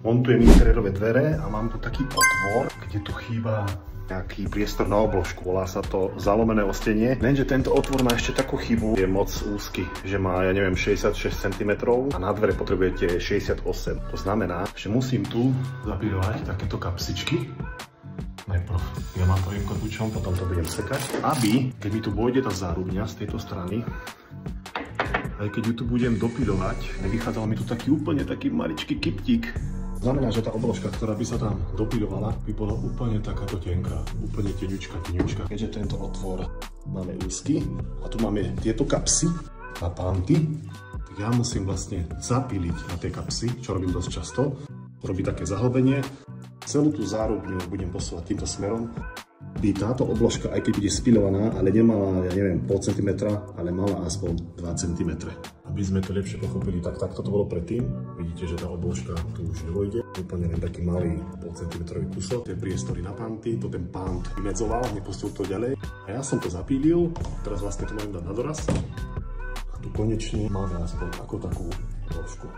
Montujem interiérové dvere a mám tu taký otvor, kde tu chýba nejaký priestor na obložku. Volá sa to zalomené ostenie. Lenže tento otvor má ešte takú chybu. Je moc úzky, že má, ja neviem, 66 cm a na dvere potrebujete 68. To znamená, že musím tu zapírovať takéto kapsičky. Najprv ja mám to kotúčom, potom to budem sekať, aby, keď mi tu vôjde tá zárubňa z tejto strany, aj keď ju tu budem dopírovať, nevychádzal mi tu úplne taký maličký kyptík. Znamená, že tá obložka, ktorá by sa tam dopírovala, by bola úplne takáto tenká, úplne teňučka. Keďže tento otvor máme úzky a tu máme tieto kapsy na pánty, tak ja musím vlastne zapíliť na tie kapsy, čo robím dosť často, robiť také zahlbenie. Celú tú zárubňu budem posúvať týmto smerom, by táto obložka, aj keď bude spilovaná, ale nemala, ja neviem, pol centimetra, ale mala aspoň 2 cm. Aby sme to lepšie pochopili, tak takto to bolo predtým. Vidíte, že tá obložka tu už nevojde. Úplne len taký malý pol centimetrový kusok. Tie priestory na panty, to ten pant vymedzoval, nepustil to ďalej. A ja som to zapílil, teraz vlastne to môžem dať na doraz. A tu konečne máme aspoň ako takú obložku.